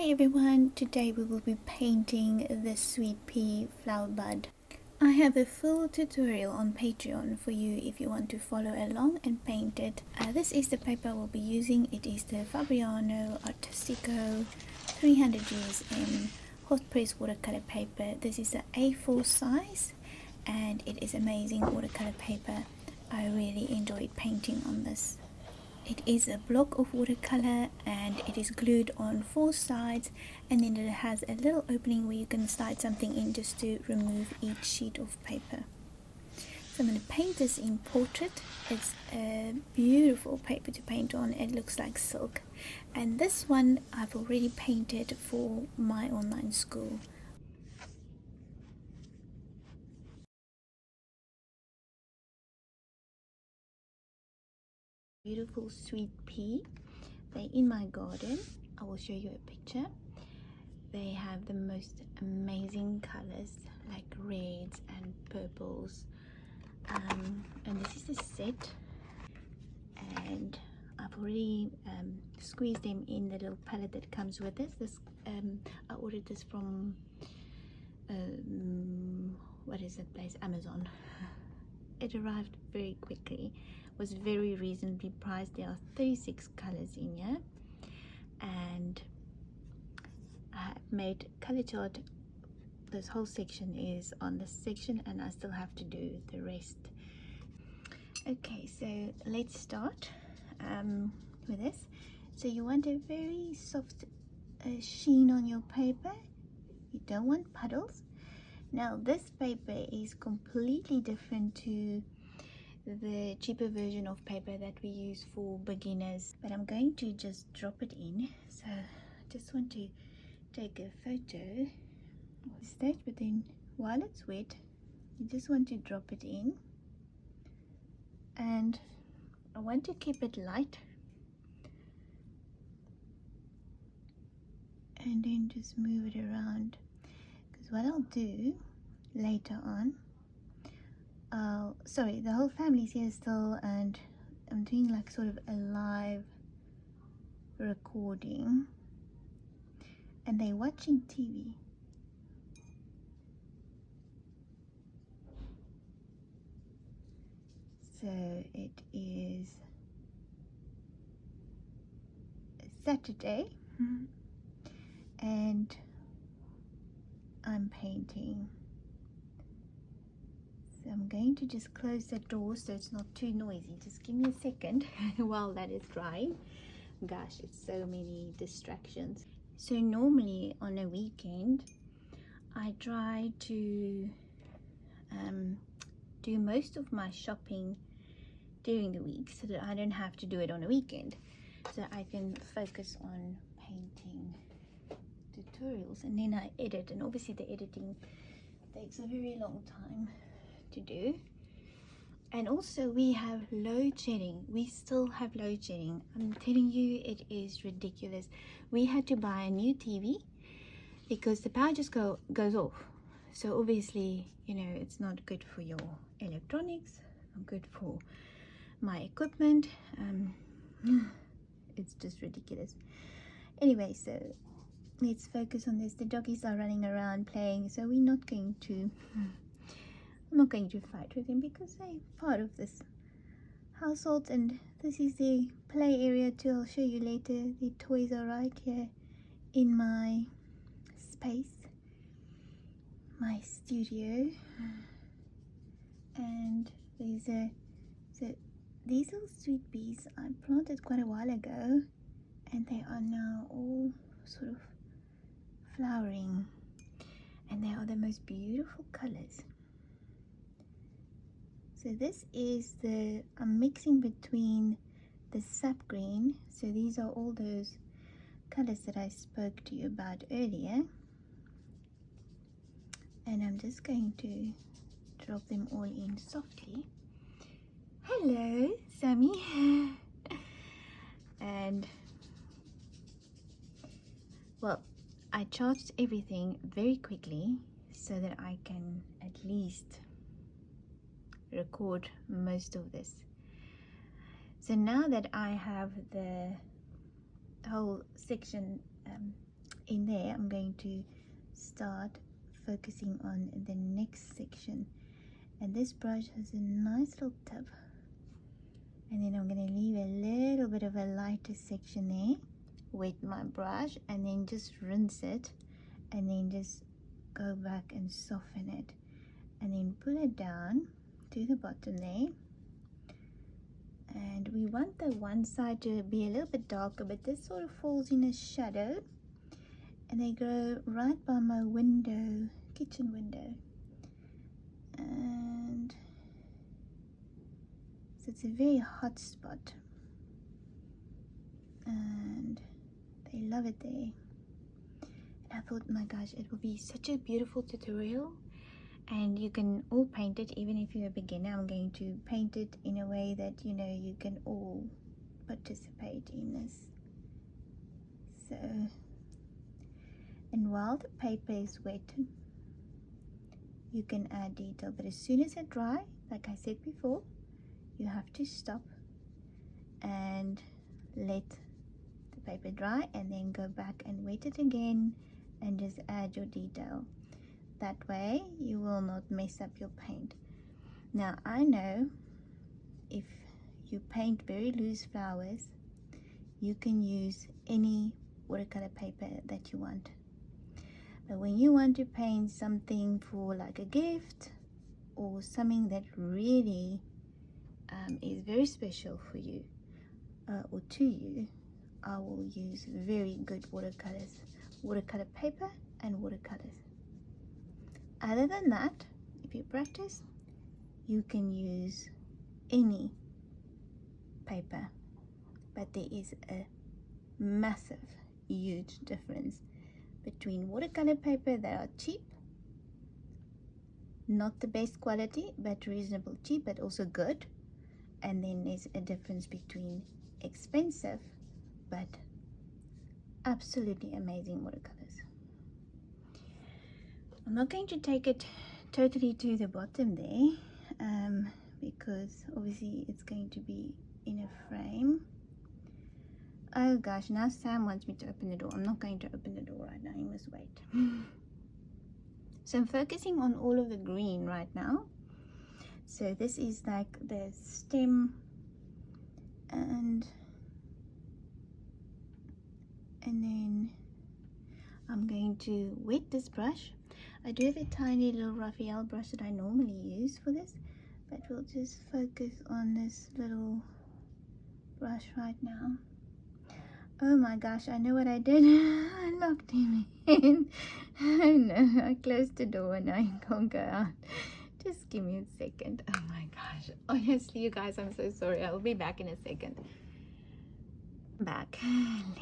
Hi everyone, today we will be painting the sweet pea flower bud. I have a full tutorial on Patreon for you if you want to follow along and paint it. This is the paper I will be using. It is the Fabriano Artistico 300 GSM hot press watercolor paper. This is the A4 size and it is amazing watercolor paper. I really enjoyed painting on this. It is a block of watercolor and it is glued on 4 sides, and then it has a little opening where you can slide something in just to remove each sheet of paper. So I'm going to paint this in portrait. It's a beautiful paper to paint on. It looks like silk, and this one I've already painted for my online school. Beautiful sweet pea. They're in my garden. I will show you a picture. They have the most amazing colors like reds and purples, and this is the set, and I've already squeezed them in the little palette that comes with this. I ordered this from what is that place, Amazon. It arrived very quickly, was very reasonably priced. There are 36 colors in here, and I made color chart. This whole section is on this section and I still have to do the rest. Okay, so let's start with this. So you want a very soft sheen on your paper. You don't want puddles. Now this paper is completely different to the cheaper version of paper that we use for beginners, but I'm going to just drop it in. So I just want to take a photo of the stage, but then while it's wet you just want to drop it in, and I want to keep it light, and then just move it around, because what I'll do later on, sorry, the whole family's here still, and I'm doing like sort of a live recording and they're watching TV. So it is Saturday and I'm painting. So I'm going to just close the door so it's not too noisy. Just give me a second while that is drying. Gosh, it's so many distractions. So normally on a weekend I try to do most of my shopping during the week so that I don't have to do it on a weekend, so I can focus on painting tutorials, and then I edit, and obviously the editing takes a very long time to do. And also we have load shedding. We still have load shedding. I'm telling you, it is ridiculous. We had to buy a new TV because the power just goes off. So obviously, you know, it's not good for your electronics, not good for my equipment. It's just ridiculous. Anyway, so let's focus on this. The doggies are running around playing, so I'm not going to fight with them because they're part of this household, and this is the play area too. I'll show you later. The toys are right here in my space, my studio, and there's a these little sweet peas I planted quite a while ago, and they are now all sort of flowering, and they are the most beautiful colors. So this is I'm mixing between the sap green, so these are all those colors that I spoke to you about earlier, and I'm just going to drop them all in softly. Hello, Sammy. And well, I charged everything very quickly so that I can at least record most of this. So now that I have the whole section in there, I'm going to start focusing on the next section. And this brush has a nice little tip, and then I'm going to leave a little bit of a lighter section there, wet my brush, and then just rinse it, and then just go back and soften it, and then pull it down to the bottom there. And we want the one side to be a little bit darker, but this sort of falls in a shadow, and they go right by my window, kitchen window. And so it's a very hot spot, and they love it there. And I thought, my gosh, it will be such a beautiful tutorial, and you can all paint it. Even if you're a beginner, I'm going to paint it in a way that, you know, you can all participate in this. So, and while the paper is wet, you can add detail, but as soon as it dry, like I said before, you have to stop and let the paper dry, and then go back and wet it again and just add your detail. That way you will not mess up your paint. Now, I know if you paint very loose flowers, you can use any watercolor paper that you want. But when you want to paint something for like a gift, or something that really is very special for you or to you, I will use very good watercolors, watercolor paper and watercolors. Other than that, if you practice, you can use any paper, but there is a massive, huge difference between watercolor paper that are cheap, not the best quality, but reasonable cheap, but also good, and then there's a difference between expensive but absolutely amazing watercolors. I'm not going to take it totally to the bottom there, because obviously it's going to be in a frame. Oh gosh, now Sam wants me to open the door. I'm not going to open the door right now, you must wait. So I'm focusing on all of the green right now. So this is like the stem, and then I'm going to wet this brush. I do have a tiny little Raphael brush that I normally use for this, but we'll just focus on this little brush right now. Oh my gosh, I know what I did. I locked him in. Oh no, I closed the door and I can't go out. Just give me a second. Oh my gosh, honestly you guys, I'm so sorry. I'll be back in a second. Back.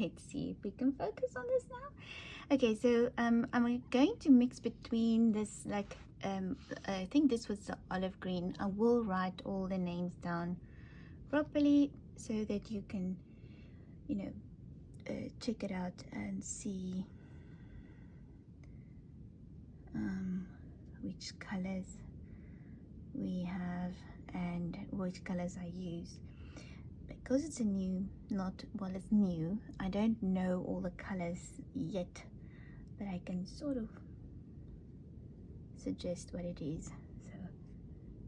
Let's see if we can focus on this now. Okay, so I'm going to mix between this, like I think this was the olive green. I will write all the names down properly so that you can, you know, check it out and see which colors we have and which colors I use. Because it's a new, it's new, I don't know all the colors yet, but I can sort of suggest what it is. So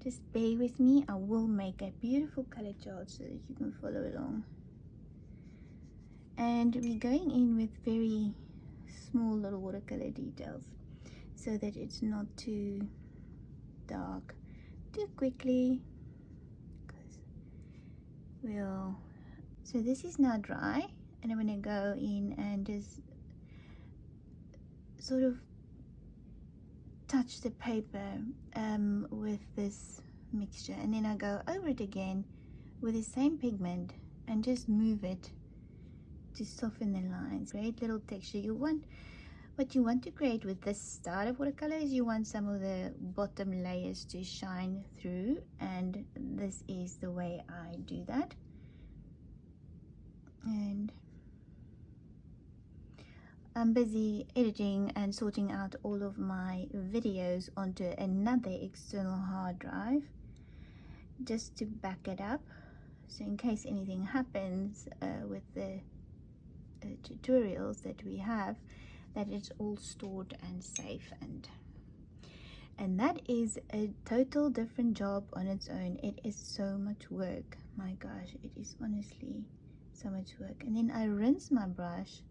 just bear with me. I will make a beautiful color chart so that you can follow along. And we're going in with very small little watercolor details so that it's not too dark too quickly. So this is now dry, and I'm going to go in and just sort of touch the paper with this mixture, and then I go over it again with the same pigment and just move it to soften the lines. Great little texture. What you want to create with this style of watercolor is you want some of the bottom layers to shine through, and this is the way I do that. And I'm busy editing and sorting out all of my videos onto another external hard drive just to back it up, so in case anything happens with the tutorials that we have, that it's all stored and safe, and that is a total different job on its own. It is so much work, my gosh, it is honestly so much work. And then I rinse my brush,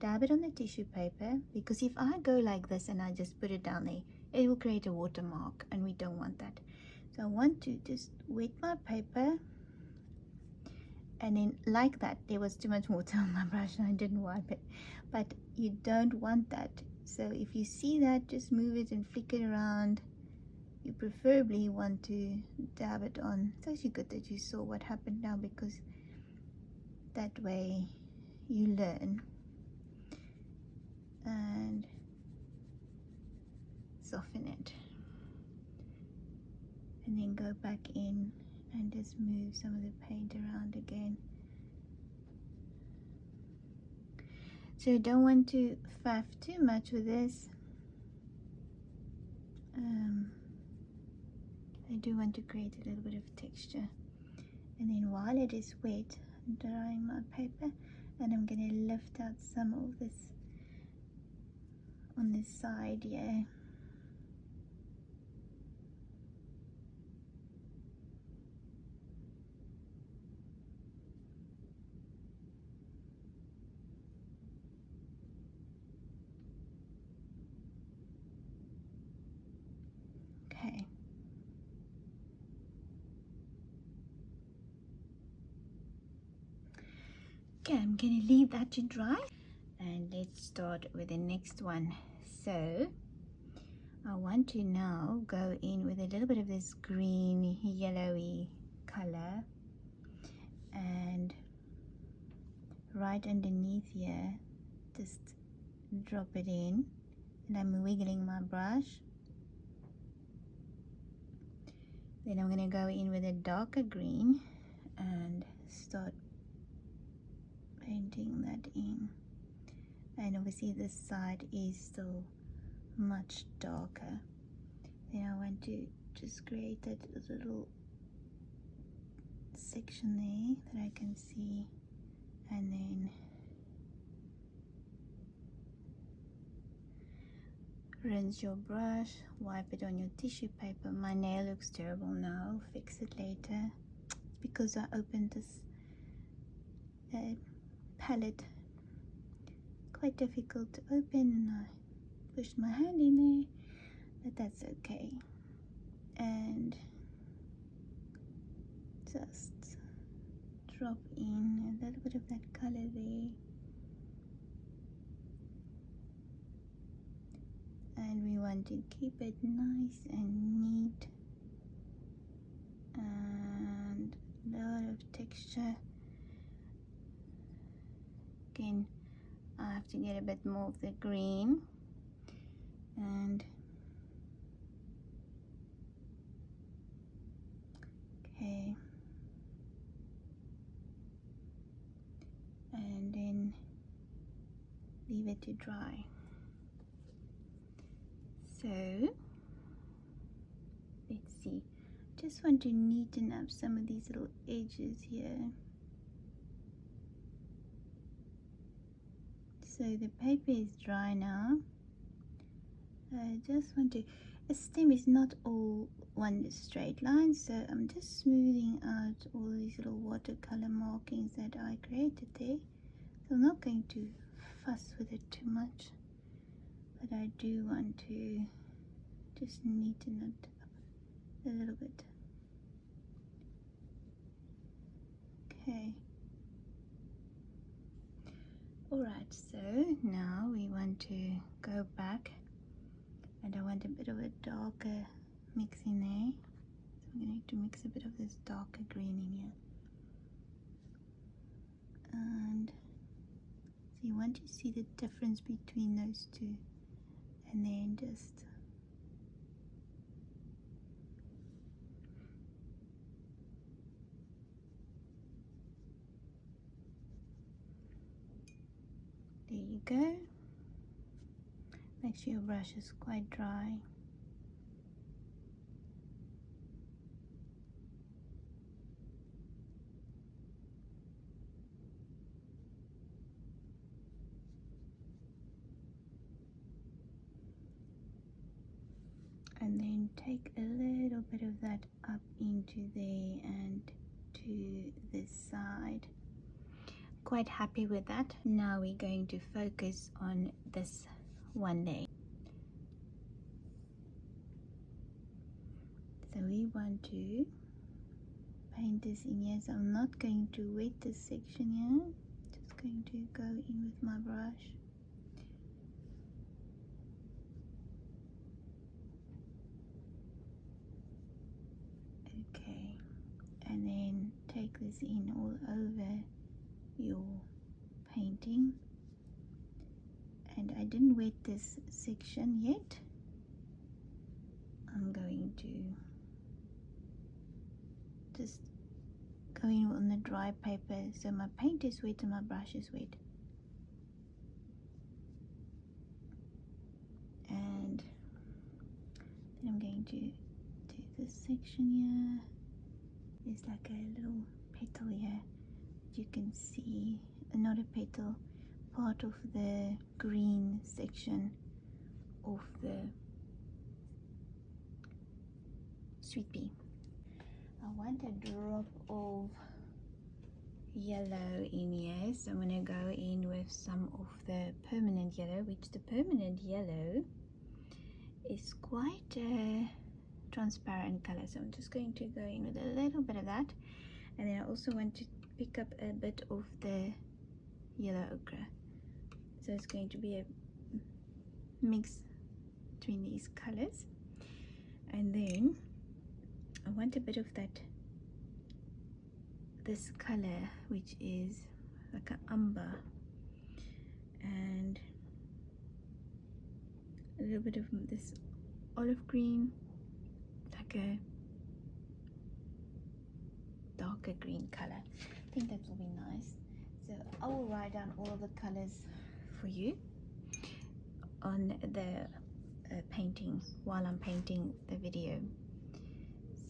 dab it on the tissue paper, because if I go like this and I just put it down there, it will create a watermark, and we don't want that. So I want to just wet my paper, and then like that, there was too much water on my brush and I didn't wipe it, but you don't want that. So if you see that, just move it and flick it around. You preferably want to dab it on. It's actually good that you saw what happened now, because that way you learn. And soften it, and then go back in and just move some of the paint around again. So you don't want to faff too much with this. I do want to create a little bit of texture. And then while it is wet, I'm drying my paper, and I'm going to lift out some of this on this side here. Okay. Okay, I'm going to leave that to dry, and let's start with the next one. So I want to now go in with a little bit of this green yellowy color, and right underneath here just drop it in, and I'm wiggling my brush. Then I'm going to go in with a darker green and start painting that in. And obviously this side is still much darker. Then I want to just create that little section there that I can see, and then rinse your brush, wipe it on your tissue paper. My nail looks terrible now, I'll fix it later. It's because I opened this palette. Quite difficult to open, and I pushed my hand in there, but that's okay. And just drop in a little bit of that color there, and we want to keep it nice and neat and a lot of texture. Again, I have to get a bit more of the green, and okay, and then leave it to dry. So let's see, just want to neaten up some of these little edges here. So the paper is dry now. I just want to, a stem is not all one straight line, so I'm just smoothing out all these little watercolor markings that I created there. So I'm not going to fuss with it too much, but I do want to just neaten it up a little bit. Okay. Alright, so now we want to go back, and I want a bit of a darker mix in there. So I'm going to mix a bit of this darker green in here. And so you want to see the difference between those two, and then just there you go. Make sure your brush is quite dry. take a little bit of that up into there and to this side. Quite happy with that. Now we're going to focus on this one layer. So we want to paint this in here, so I'm not going to wet this section here, just going to go in with my brush. Okay, and then take this in all over your painting. And I didn't wet this section yet. I'm going to just go in on the dry paper, so my paint is wet and my brush is wet. And then I'm going to do this section here. There's like a little petal here, you can see, not a petal, part of the green section of the sweet pea. I want a drop of yellow in here, so I'm going to go in with some of the permanent yellow, which the permanent yellow is quite a transparent color, so I'm just going to go in with a little bit of that. And then I also want to pick up a bit of the yellow ochre, so it's going to be a mix between these colors. And then I want a bit of this color, which is like an umber, and a little bit of this olive green, like a darker green color. I think that will be nice. So I will write down all of the colors for you on the painting while I'm painting the video.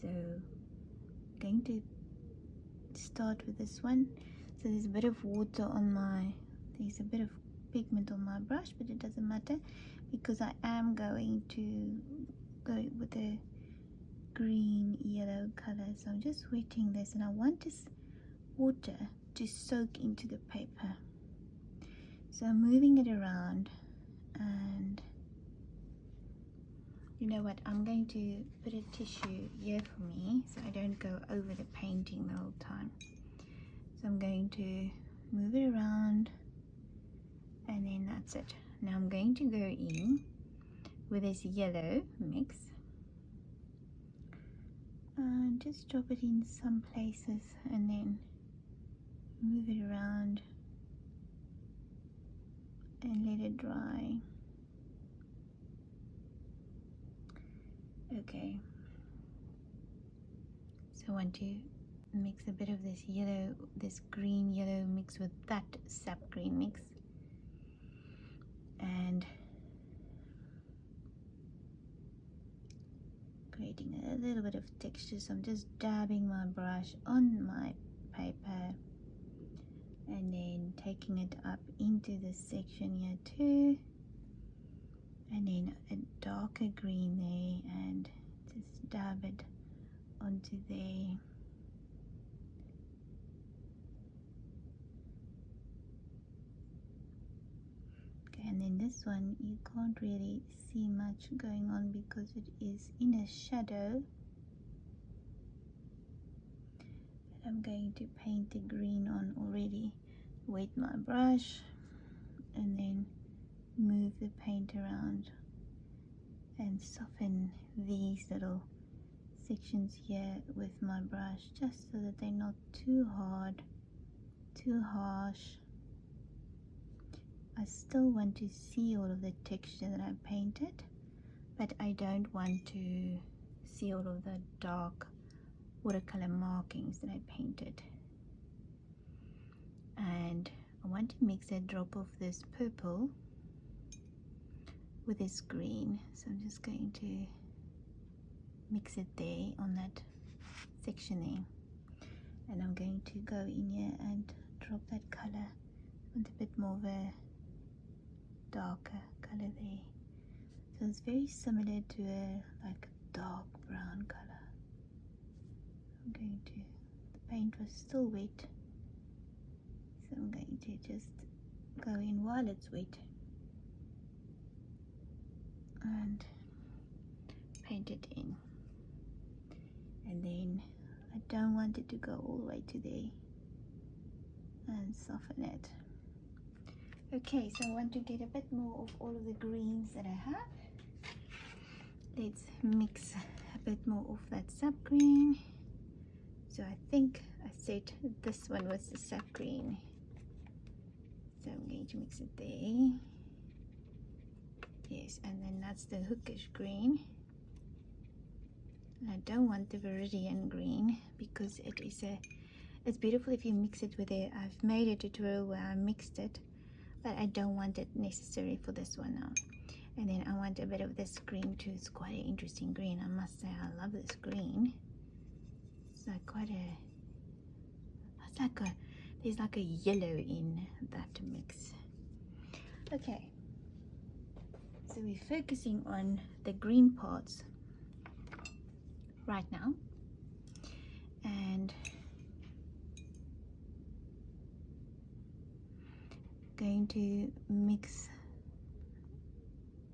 So I'm going to start with this one. So there's a bit of water on there's a bit of pigment on my brush, but it doesn't matter because I am going to go with the green yellow color. So I'm just wetting this, and I want this water to soak into the paper. So I'm moving it around, and you know what, I'm going to put a tissue here for me so I don't go over the painting the whole time. So I'm going to move it around, and then that's it. Now I'm going to go in with this yellow mix and just drop it in some places and then move it around and let it dry. Okay, so I want to mix a bit of this yellow, this green yellow mix with that sap green mix, and creating a little bit of texture. So I'm just dabbing my brush on my paper and then taking it up into this section here too, and then a darker green there, and just dab it onto there. Okay, and then this one you can't really see much going on because it is in a shadow, but I'm going to paint the green on already. Wet my brush and then move the paint around and soften these little sections here with my brush, just so that they're not too hard, too harsh. I still want to see all of the texture that I painted, but I don't want to see all of the dark watercolor markings that I painted. And I want to mix a drop of this purple with this green, so I'm just going to mix it there on that section there, and I'm going to go in here and drop that color with a bit more of a darker color there. So it's very similar to a like dark brown color. I'm going to, the paint was still wet, so I'm going to just go in while it's wet and paint it in. And then I don't want it to go all the way to there, and soften it. Okay, so I want to get a bit more of all of the greens that I have. Let's mix a bit more of that sap green. So I think I said this one was the sap green, so I'm going to mix it there. Yes, and then that's the hookish green. And I don't want the Viridian green because it's beautiful if you mix it with it. I've made a tutorial where I mixed it, but I don't want it necessary for this one now. And then I want a bit of this green too. It's quite an interesting green, I must say. I love this green. It's like there's like a yellow in that mix. Okay, so we're focusing on the green parts right now, and going to mix.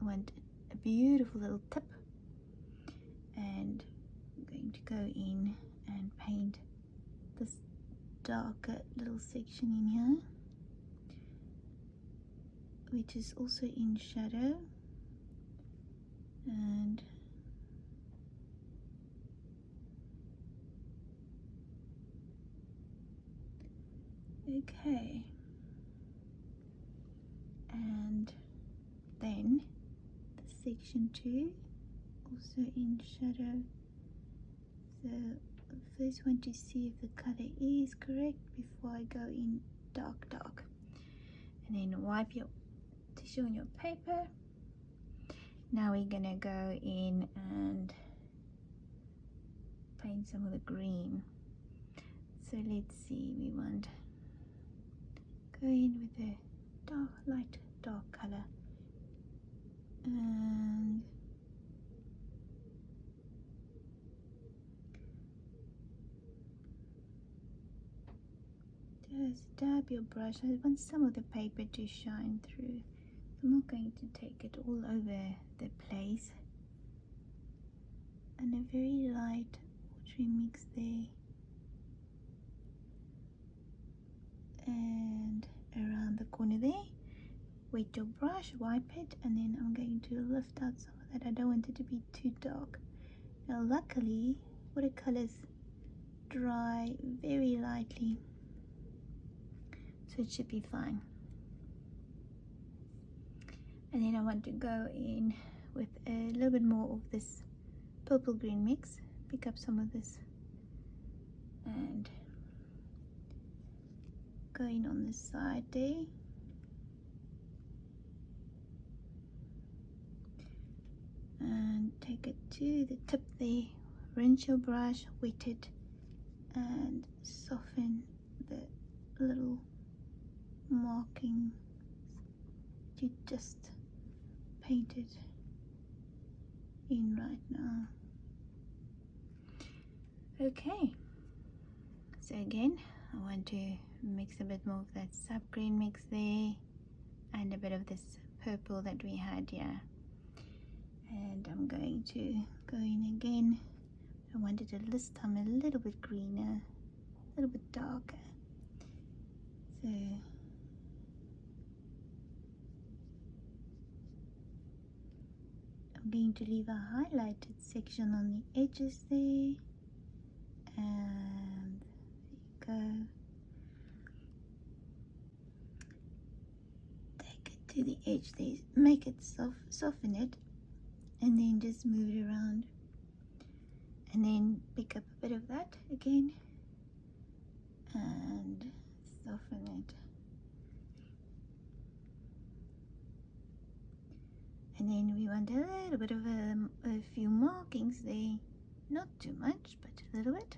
I want a beautiful little tip, and I'm going to go in and paint this darker little section in here, which is also in shadow. And okay, and then the section 2 also in shadow. So I first want to see if the color is correct before I go in dark, and then wipe your tissue on your paper. Now we're gonna go in and paint some of the green. So let's see, we want go in with a light dark color, and just dab your brush. I want some of the paper to shine through. I'm not going to take it all over the place. And a very light watery mix there. And around the corner there. Wet your brush, wipe it, and then I'm going to lift out some of that. I don't want it to be too dark. Now luckily, watercolors dry very lightly, so it should be fine. And then I want to go in with a little bit more of this purple green mix, pick up some of this and go in on this side there. And take it to the tip there, rinse your brush, wet it, and soften the little marking you just painted in right now. Okay, so again I want to mix a bit more of that sap green mix there and a bit of this purple that we had here, and I'm going to go in again. I wanted it this time a little bit greener, a little bit darker, so I'm going to leave a highlighted section on the edges there, and there you go. Take it to the edge there, make it soften it, and then just move it around, and then pick up a bit of that again and soften it. And then we want a little bit of a few markings there, not too much, but a little bit,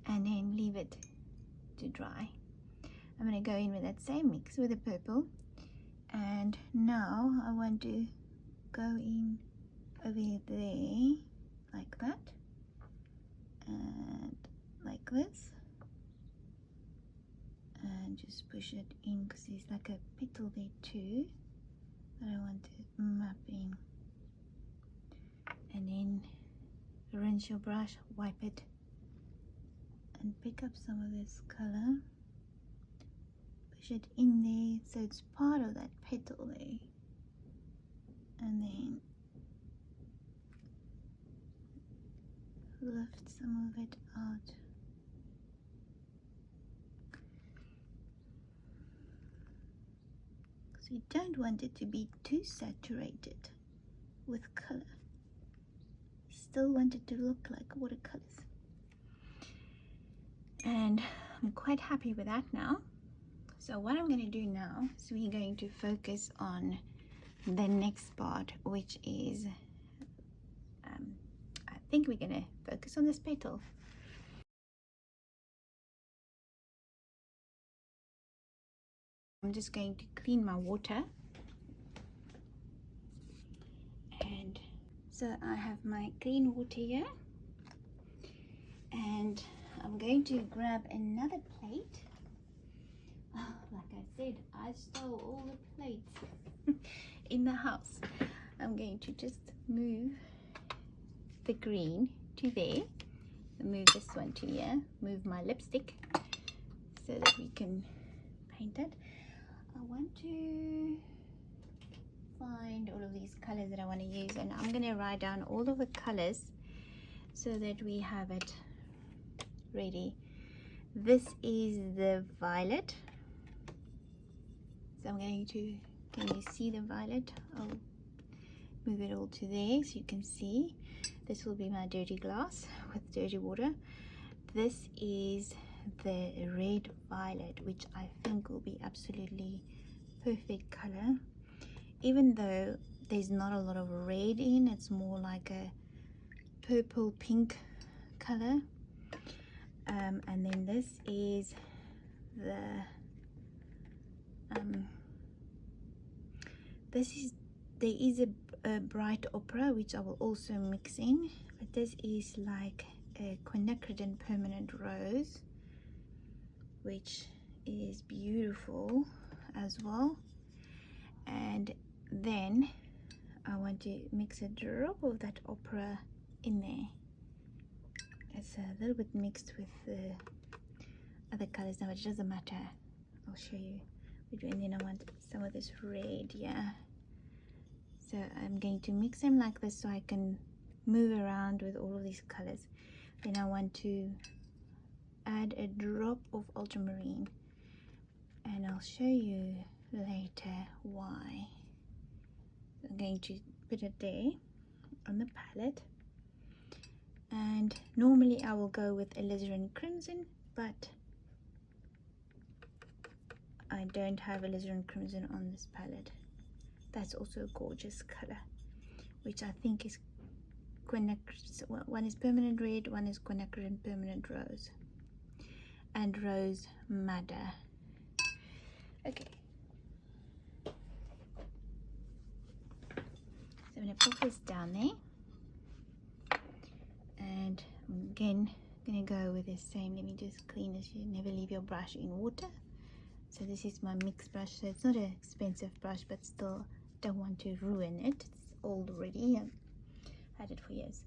and then leave it to dry. I'm going to go in with that same mix with the purple, and now I want to go in over there like that, and like this, and just push it in because there's like a petal there too that I want to map in. And then rinse your brush, wipe it, and pick up some of this color, push it in there so it's part of that petal there, and then lift some of it out. Because we don't want it to be too saturated with color. Still want it to look like watercolors. And I'm quite happy with that now. So what I'm going to do now is we're going to focus on the next part, which is I think we're going to focus on this petal. I'm just going to clean my water, and so I have my clean water here, and I'm going to grab another plate. Like I said, I stole all the plates in the house. I'm going to just move the green to there, move this one to here, move my lipstick so that we can paint it. I want to find all of these colors that I want to use, and I'm going to write down all of the colors so that we have it ready. This is the violet, so I'm going to, can you see the violet? I'll move it all to there so you can see. This will be my dirty glass with dirty water. This is the red violet, which I think will be absolutely perfect color, even though there's not a lot of red in. It's more like a purple pink color. And then this is the there is a bright opera, which I will also mix in, but this is like a quinacridone permanent rose, which is beautiful as well. And then I want to mix a drop of that opera in there. It's a little bit mixed with the other colors now, but it doesn't matter. I'll show you. And then I want some of this red, yeah. So I'm going to mix them like this so I can move around with all of these colors. Then I want to add a drop of ultramarine, and I'll show you later why. I'm going to put it there on the palette, and normally I will go with alizarin crimson, but I don't have alizarin crimson on this palette. That's also a gorgeous color, which I think is quinacridone. One is permanent red, one is quinacridone permanent rose, and rose madder. Okay, so I'm going to pop this down there, and again I'm going to go with the same. Let me just clean this. You never leave your brush in water. So this is my mixed brush, so it's not an expensive brush, but still don't want to ruin it. It's old already. I've had it for years.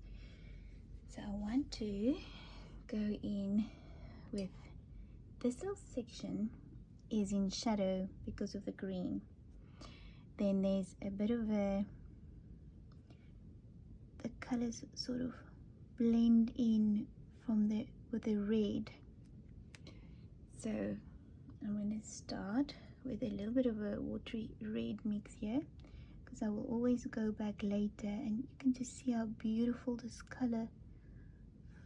So I want to go in with this little section is in shadow because of the green. Then there's a bit of the colors sort of blend in from with the red. So I'm going to start with a little bit of a watery red mix here, because I will always go back later, and you can just see how beautiful this color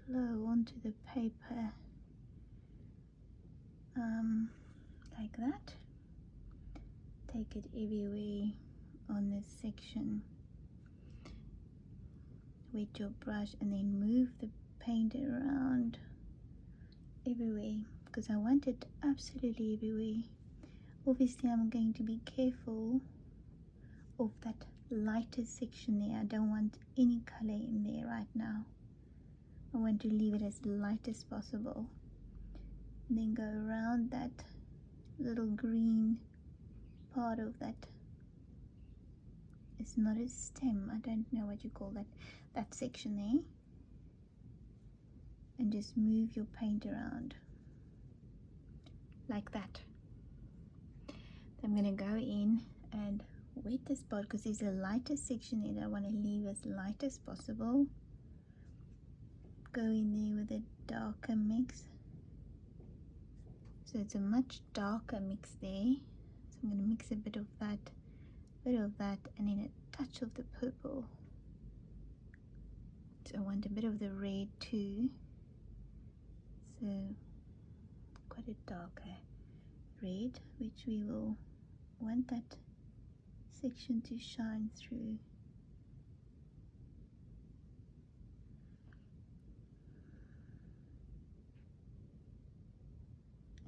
flow onto the paper, like that. Take it everywhere on this section. Wet your brush and then move the paint around everywhere, because I want it absolutely everywhere. Obviously I'm going to be careful of that lighter section there. I don't want any color in there right now. I want to leave it as light as possible. And then go around that little green part of that. It's not a stem, I don't know what you call that section there. And just move your paint around like that. I'm going to go in and wet this part because there's a lighter section there that I want to leave as light as possible. Go in there with a darker mix. So it's a much darker mix there. So I'm going to mix a bit of that, and then a touch of the purple. So I want a bit of the red too. So quite a darker red, which we will want that section to shine through.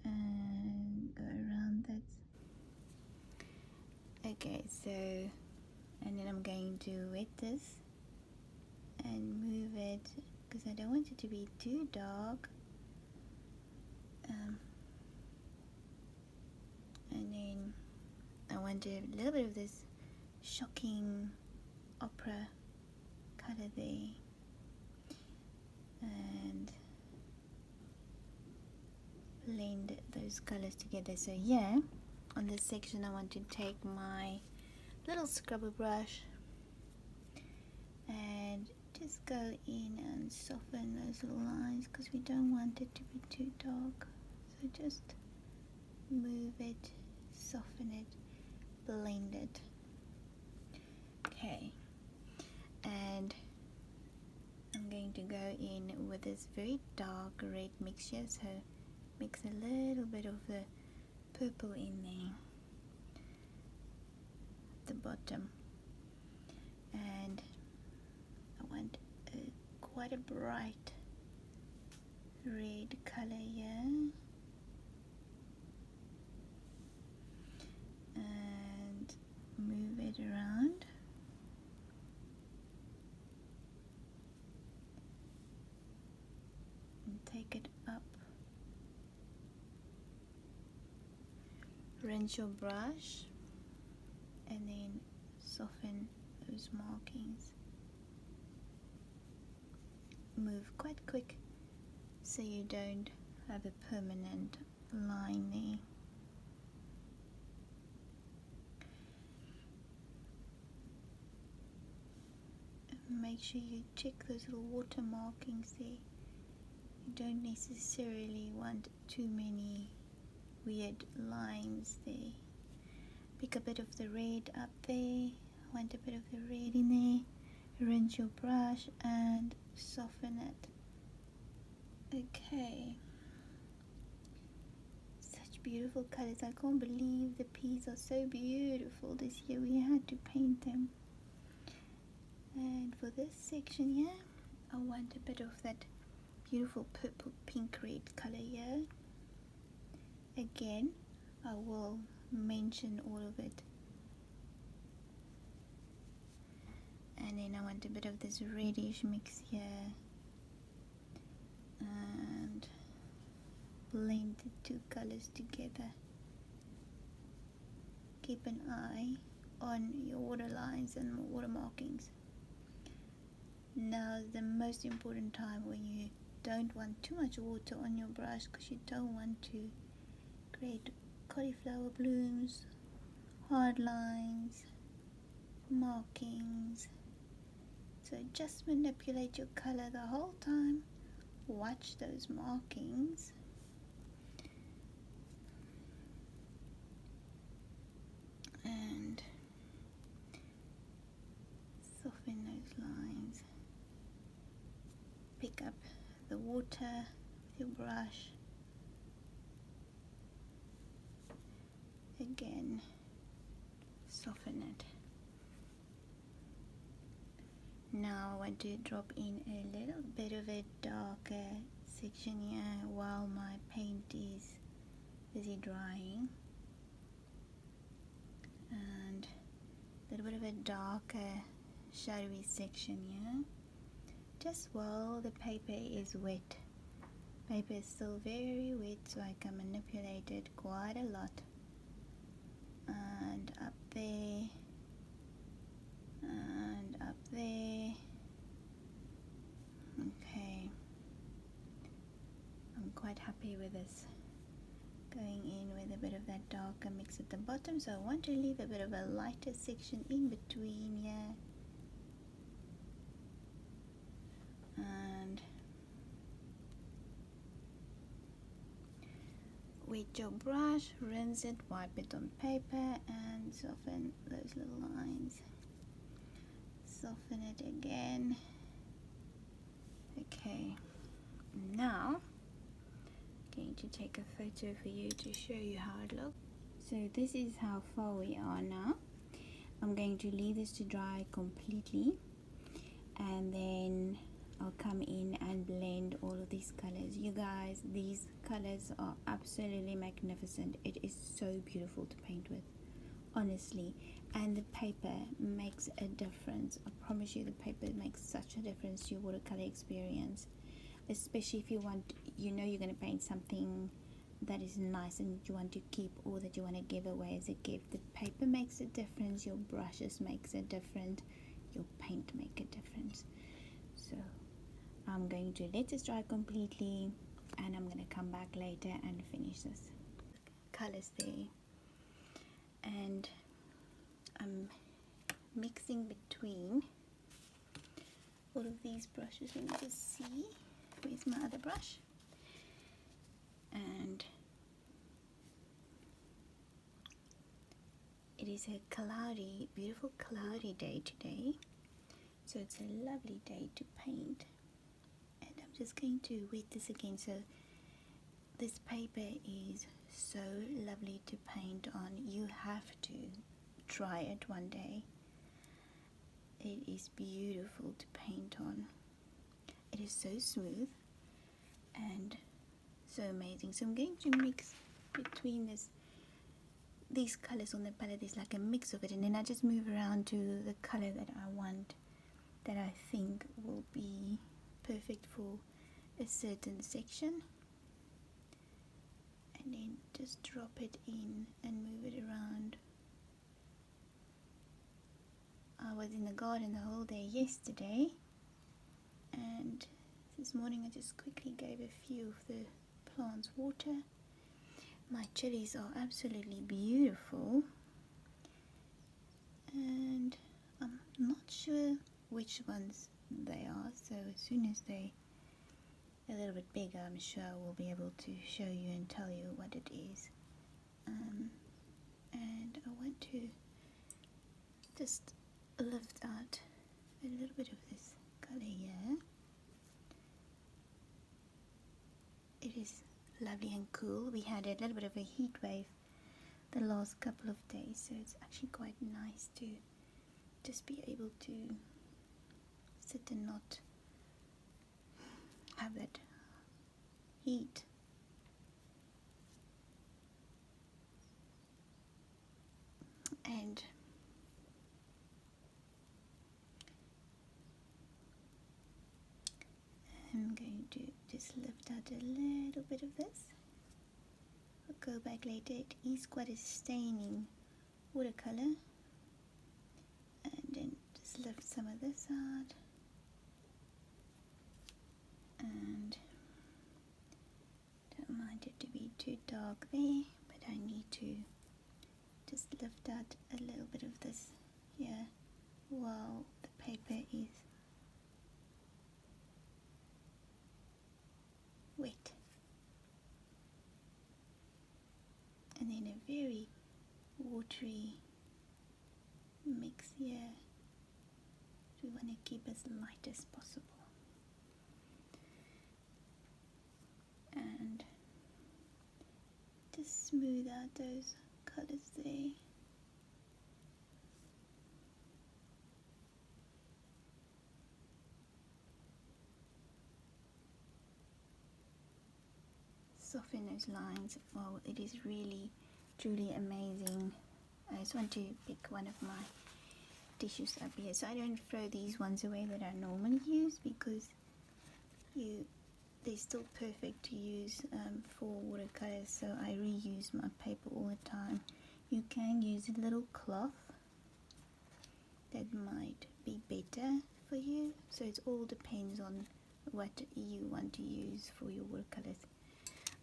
And go around that. Okay, so, and then I'm going to wet this and move it because I don't want it to be too dark. And then I want a little bit of this shocking opera color there, and blend those colors together. So yeah, on this section I want to take my little scrubber brush and just go in and soften those little lines because we don't want it to be too dark. So just move it, soften it, blend it. Okay, and I'm going to go in with this very dark red mixture, so mix a little bit of the purple in there at the bottom, and I want quite a bright red color here, and move it around. And take it up. Rinse your brush and then soften those markings. Move quite quick so you don't have a permanent line there. And make sure you check those little water markings there. You don't necessarily want too many weird lines there. Pick a bit of the red up there. Want a bit of the red in there. Rinse your brush and soften it. Okay. Such beautiful colors. I can't believe the peas are so beautiful this year. We had to paint them. And for this section here, I want a bit of that beautiful purple, pink, red color here. Again, I will mention all of it. And then I want a bit of this reddish mix here. And blend the two colors together. Keep an eye on your water lines and water markings. Now the most important time when you don't want too much water on your brush because you don't want to create cauliflower blooms, hard lines, markings. So just manipulate your color the whole time. Watch those markings. And soften those lines. Pick up the water with your brush. Again, soften it. Now I want to drop in a little bit of a darker section here while my paint is busy drying. And a little bit of a darker shadowy section here, just while the paper is wet. Paper is still very wet, so I can manipulate it quite a lot. And up there, and up there. Okay, I'm quite happy with this. Going in with a bit of that darker mix at the bottom, so I want to leave a bit of a lighter section in between here. And wet your brush, rinse it, wipe it on paper, and soften those little lines. Soften it again. Okay, now I'm going to take a photo for you to show you how it looks. So this is how far we are now. I'm going to leave this to dry completely, and then I'll come in and blend all of these colors. You guys, these colors are absolutely magnificent. It is so beautiful to paint with, honestly. And the paper makes a difference. I promise you, the paper makes such a difference to your watercolor experience, especially if you want, you know, you're going to paint something that is nice and you want to keep, or that you want to give away as a gift. The paper makes a difference, your brushes makes a difference, your paint make a difference. So I'm going to let this dry completely, and I'm going to come back later and finish this. Colors there, and I'm mixing between all of these brushes. Let me just see, where's my other brush? And it is a cloudy, beautiful cloudy day today, so it's a lovely day to paint. And I'm just going to wet this again. So this paper is so lovely to paint on. You have to try it one day. It is beautiful to paint on. It is so smooth and so amazing. So I'm going to mix between these colors on the palette. There's like a mix of it, and then I just move around to the color that I want, that I think will be perfect for a certain section, and then just drop it in and move it around. I was in the garden the whole day yesterday, and this morning I just quickly gave a few of the plants water. My chilies are absolutely beautiful, and I'm not sure which ones they are, so as soon as they're a little bit bigger, I'm sure I will be able to show you and tell you what it is. And I want to just lift out a little bit of this color here. It is lovely and cool. We had a little bit of a heat wave the last couple of days, so it's actually quite nice to just be able to sit and not have that heat. And I'm going to just lift out a little bit of this. I'll go back later. It is quite a staining watercolor. And then just lift some of this out. And don't mind it to be too dark there, but I need to just lift out a little bit of this here while the paper is wet. And then a very watery mix here. We want to keep as light as possible. And just smooth out those colors there. Soften those lines. Wow, it is really truly amazing. I just want to pick one of my tissues up here, so I don't throw these ones away that I normally use, because they're still perfect to use for watercolors, so I reuse my paper all the time. You can use a little cloth, that might be better for you, so it all depends on what you want to use for your watercolors.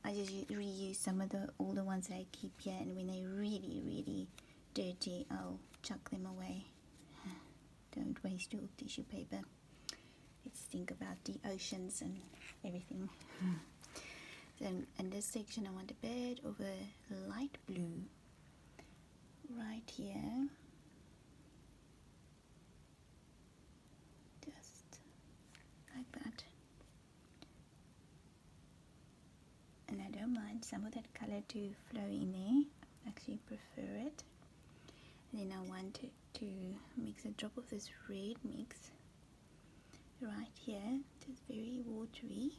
I just reuse some of the older ones that I keep here, and when they're really dirty, I'll chuck them away. Don't waste your tissue paper. Let's think about the oceans and everything. So in this section I want a bit of a light blue right here, just like that. And I don't mind some of that color to flow in there, I actually prefer it. And then I want to mix a drop of this red mix right here, just very watery.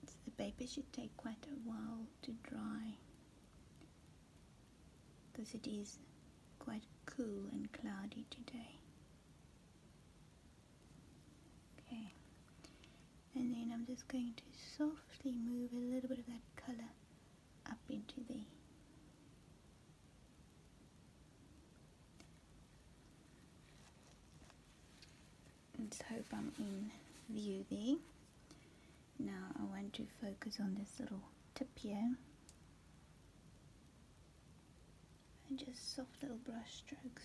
So the paper should take quite a while to dry, because it is quite cool and cloudy today. Okay, and then I'm just going to softly move a little bit of that color up into there. Let's hope I'm in view there. Now I want to focus on this little tip here, and just soft little brush strokes.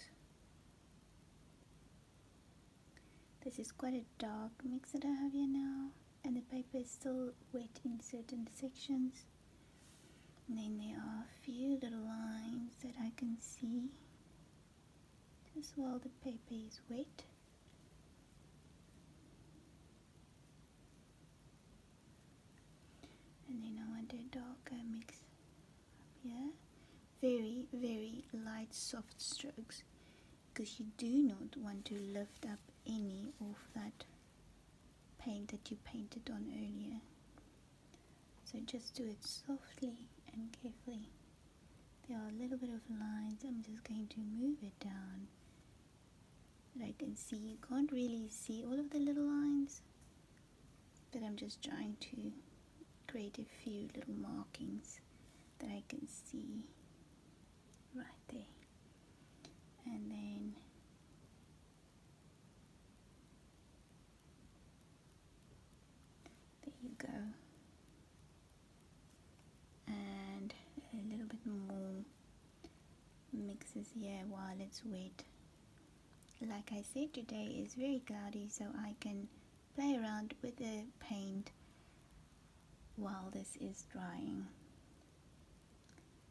This is quite a dark mix that I have here now, and the paper is still wet in certain sections. And then there are a few little lines that I can see just while the paper is wet. And then I want a darker mix up here. Very light soft strokes, because you do not want to lift up any of that paint that you painted on earlier. So just do it softly and carefully. There are a little bit of lines. I'm just going to move it down that I can see. You can't really see all of the little lines, but I'm just trying to create a few little markings that I can see right there. And then there you go. And a little bit more mixes here while it's wet. Like I said, today is very cloudy, so I can play around with the paint while this is drying.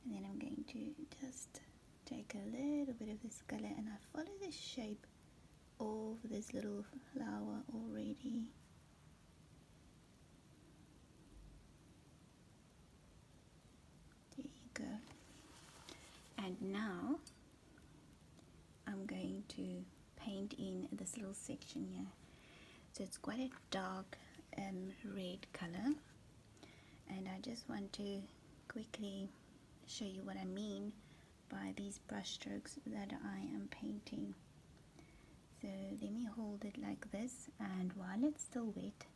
And then I'm going to just take a little bit of this color, and I follow the shape of this little flower already. There you go. And now I'm going to paint in this little section here. So it's quite a dark red color, and I just want to quickly show you what I mean by these brush strokes that I am painting. So let me hold it like this, and while it's still wet,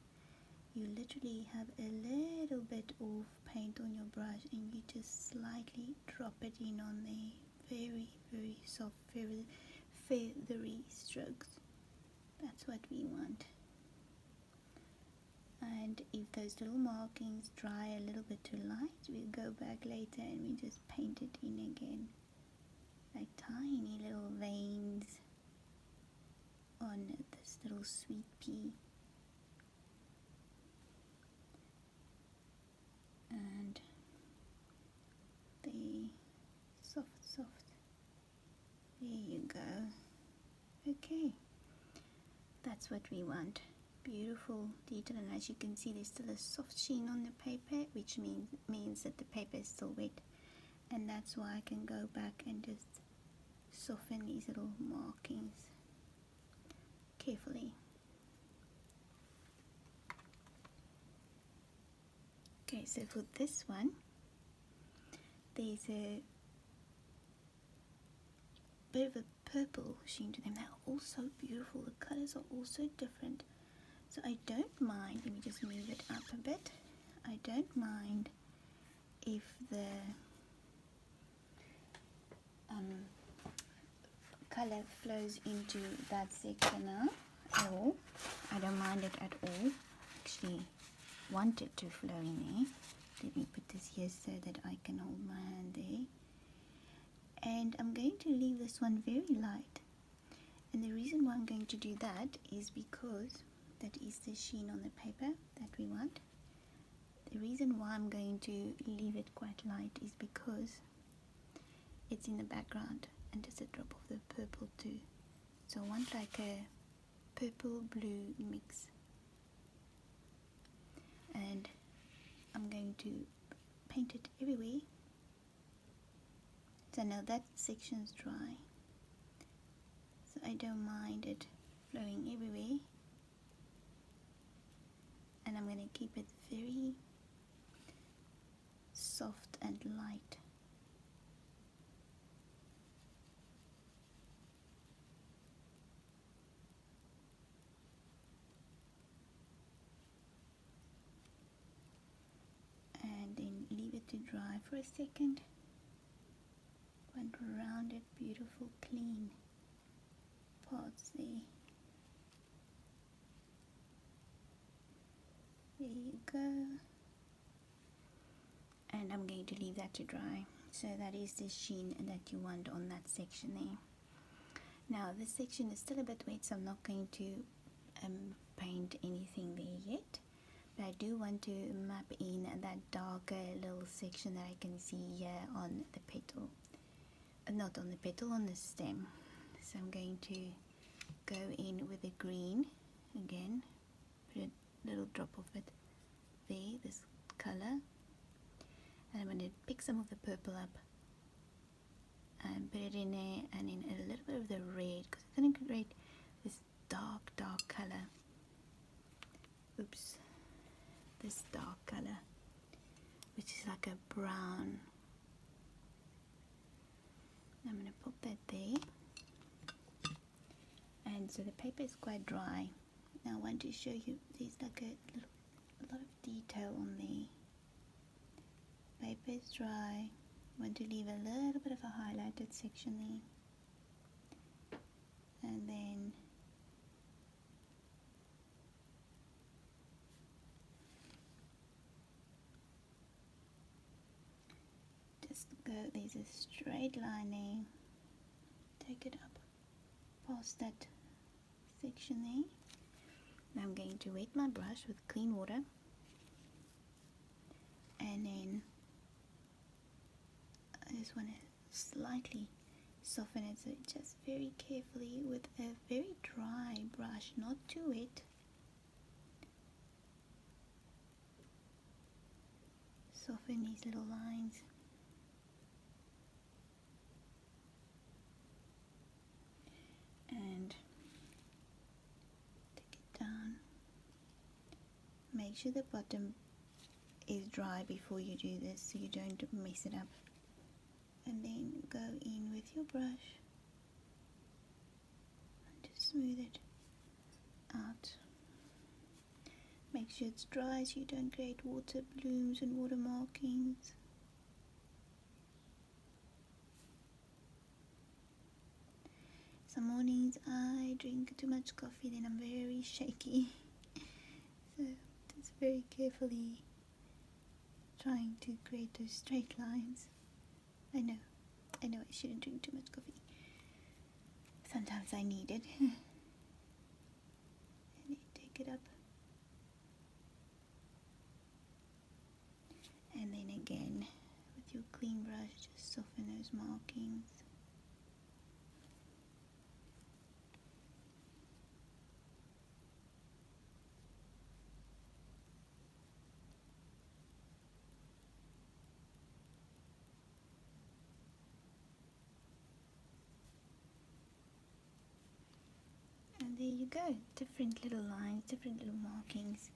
you literally have a little bit of paint on your brush, and you just slightly drop it in on there. Very soft, very feathery strokes. That's what we want. And if those little markings dry a little bit too light, we'll go back later and we just paint it in again, like tiny little veins on this little sweet pea. And the soft. There you go. Okay, that's what we want. Beautiful detail, and as you can see, there's still a soft sheen on the paper, which means that the paper is still wet, and that's why I can go back and just soften these little markings carefully. Okay, so for this one, there's a bit of a purple sheen to them. They're all so beautiful. The colors are all so different. So I don't mind, let me just move it up a bit. I don't mind if the color flows into that section now at all. I don't mind it at all. Actually want it to flow in there. Let me put this here so that I can hold my hand there. And I'm going to leave this one very light. And the reason why I'm going to do that is because that is the sheen on the paper that we want. The reason why I'm going to leave it quite light is because it's in the background and just a drop of the purple too. So I want like a purple blue mix. And I'm going to paint it everywhere. So now that section's dry. So I don't mind it flowing everywhere. And I'm going to keep it very soft and light. And then leave it to dry for a second. One rounded, beautiful, clean parts there. There you go. And I'm going to leave that to dry. So that is the sheen that you want on that section there. Now this section is still a bit wet, so I'm not going to paint anything there yet. But I do want to map in that darker little section that I can see here on the petal. Not on the petal, on the stem. So I'm going to go in with the green again. Put a little drop of it there, this color. And I'm going to pick some of the purple up and put it in there, and in a little bit of the red, because I'm going to create this dark color. Oops. This dark color, which is like a brown. I'm going to pop that there. And so the paper is quite dry. Now I want to show you, there's like a lot of detail on there. Paper is dry. I want to leave a little bit of a highlighted section there. And then just go, there's a straight line there. Take it up past that section there. Now I'm going to wet my brush with clean water. And then I just want to slightly soften it, so just very carefully with a very dry brush, not too wet. Soften these little lines. And take it down. Make sure the bottom is dry before you do this so you don't mess it up. And then go in with your brush and just smooth it out. Make sure it's dry so you don't create water blooms and water markings. Some mornings I drink too much coffee, then I'm very shaky. So just very carefully trying to create those straight lines. I know I shouldn't drink too much coffee. Sometimes I need it. And you take it up. And then again, with your clean brush, just soften those markings. And there you go, different little lines, different little markings.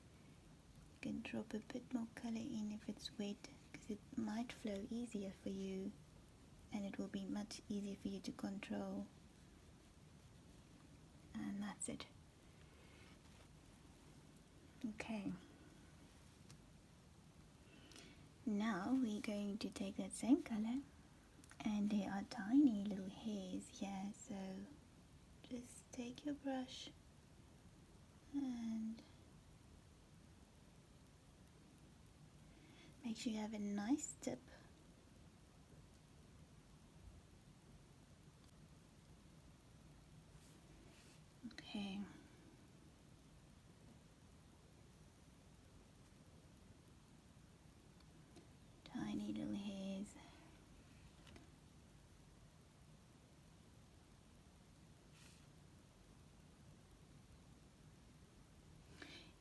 You can drop a bit more color in if it's wet, because it might flow easier for you and it will be much easier for you to control. And that's it. Okay, now we're going to take that same color, and there are tiny little hairs here, so just take your brush and make sure you have a nice tip. Okay. Tiny little hairs.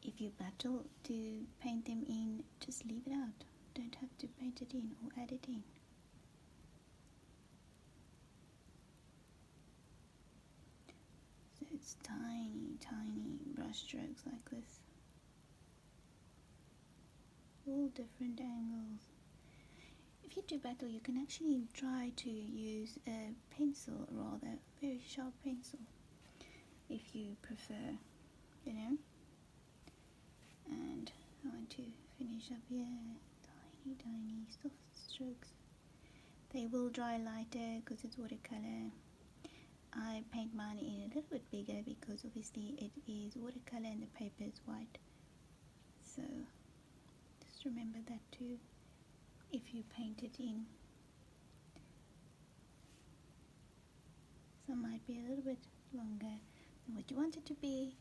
If you battle to paint them in, just leave it out. Don't have to paint it in or add it in. So it's tiny, tiny brush strokes like this. All different angles. If you do battle, you can actually try to use a pencil, rather, a very sharp pencil, if you prefer, you know. And I want to finish up here. Tiny, tiny soft strokes. They will dry lighter because it's watercolor. I paint mine in a little bit bigger because obviously it is watercolor and the paper is white. So just remember that too if you paint it in. Some might be a little bit longer than what you want it to be,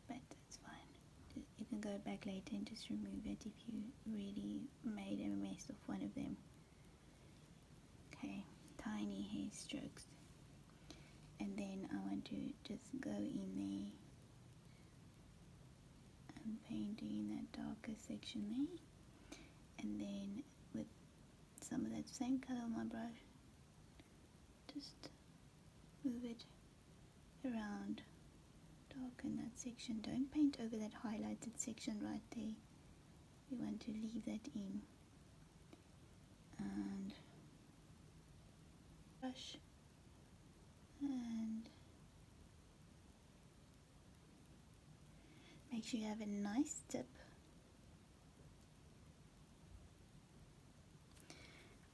but that's fine. You can go back later and just remove it if you really made a mess of one of them. Okay, tiny hair strokes. And then I want to just go in there and paint in that darker section there. And then with some of that same color on my brush, just move it around, darken that section. Don't paint over that highlighted section right there. You want to leave that in. And brush and make sure you have a nice tip.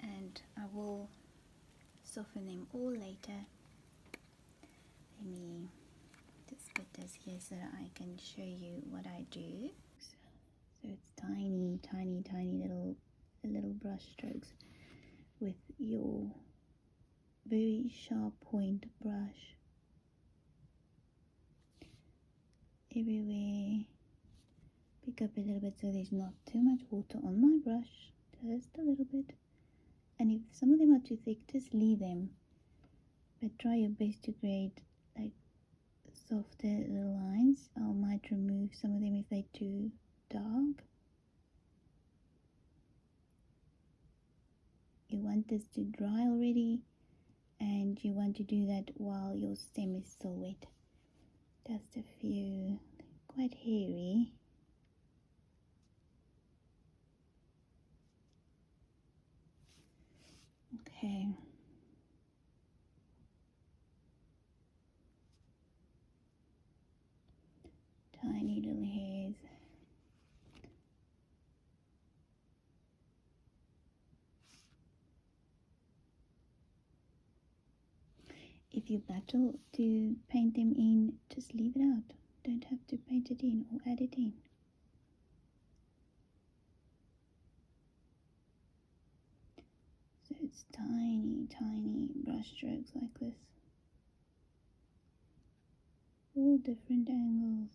And I will soften them all later. Let me just put this here so that I can show you what I do. So it's tiny, tiny, tiny little brush strokes with your very sharp point brush everywhere. Pick up a little bit so there's not too much water on my brush, just a little bit. And if some of them are too thick, just leave them, but try your best to create like softer little lines. I might remove some of them if they're too dark. You want this to dry already, and you want to do that while your stem is still wet. Just a few, quite hairy. Okay. Tiny little hairs. If you battle to paint them in, just leave it out. Don't have to paint it in or add it in. So it's tiny, tiny brush strokes like this. All different angles.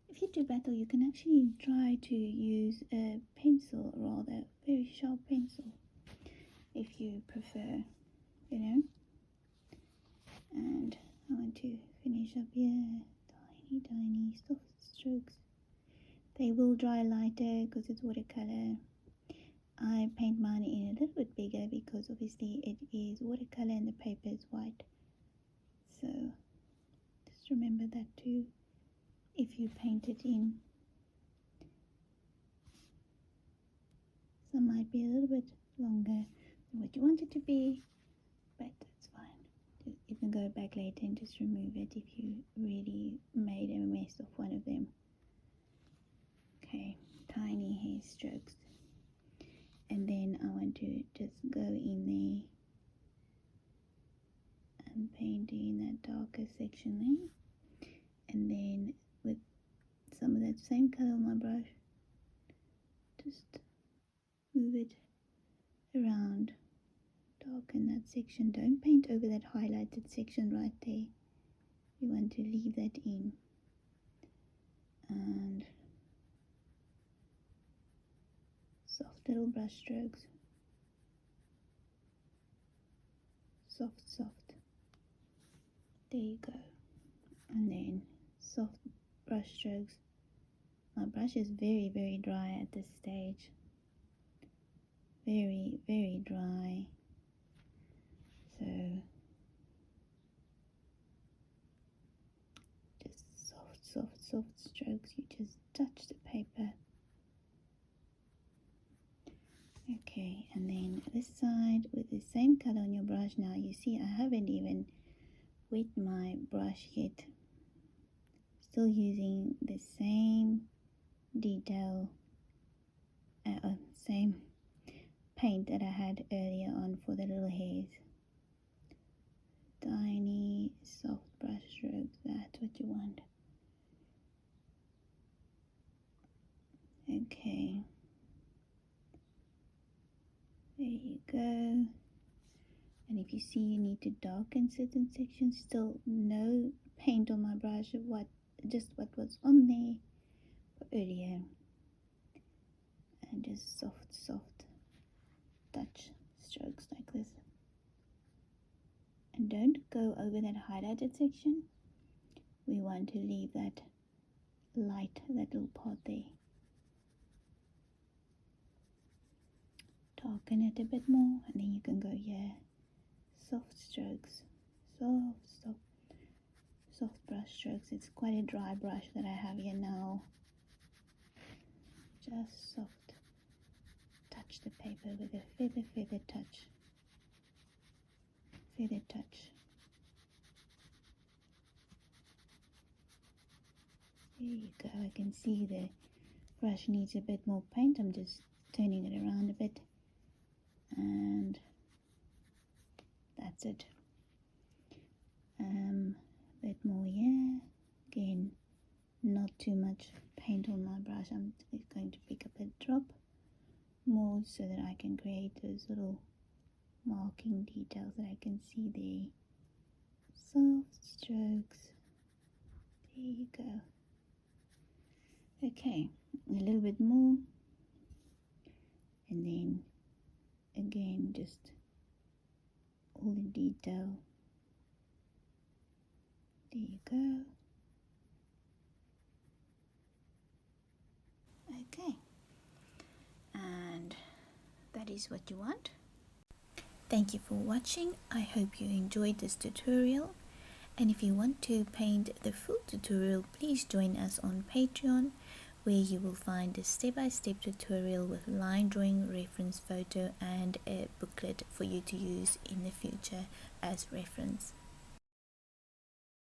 If you do battle, you can actually try to use a pencil, rather, a very sharp pencil, if you prefer, you know. And I want to finish up here. Tiny, tiny soft strokes. They will dry lighter because it's watercolor. I paint mine in a little bit bigger because obviously it is watercolor and the paper is white. So just remember that too if you paint it in. Some might be a little bit longer what you want it to be, but that's fine. You can go back later and just remove it if you really made a mess of one of them. Okay, tiny hair strokes. And then I want to just go in there and paint in that darker section there. And then with some of that same color on my brush, just move it around, darken that section. Don't paint over that highlighted section right there. You want to leave that in. And soft little brush strokes. Soft. There you go. And then soft brush strokes. My brush is very dry at this stage. Very dry. So just soft strokes. You just touch the paper. Okay, and then this side with the same color on your brush. Now you see I haven't even wet my brush yet. Still using the same detail, same paint that I had earlier on for the little hairs. Tiny soft brush strokes, that's what you want. Okay, there you go. And if you see you need to darken certain sections, still no paint on my brush, just what was on there earlier. And just soft touch strokes like this. And don't go over that highlighted section. We want to leave that light, that little part there. Darken it a bit more, and then you can go here. Soft strokes, soft brush strokes. It's quite a dry brush that I have here now. Just soft. Touch the paper with a feather touch. Feather touch. There you go. I can see the brush needs a bit more paint. I'm just turning it around a bit, and that's it. A bit more here. Again, not too much paint on my brush. I'm going to pick up a drop more so that I can create those little marking details that I can see there. Soft strokes. There you go. Okay, a little bit more, and then again just all the detail. There you go. Okay, and that is what you want. Thank you for watching. I hope you enjoyed this tutorial, and if you want to paint the full tutorial, please join us on Patreon, where you will find a step-by-step tutorial with line drawing, reference photo, and a booklet for you to use in the future as reference.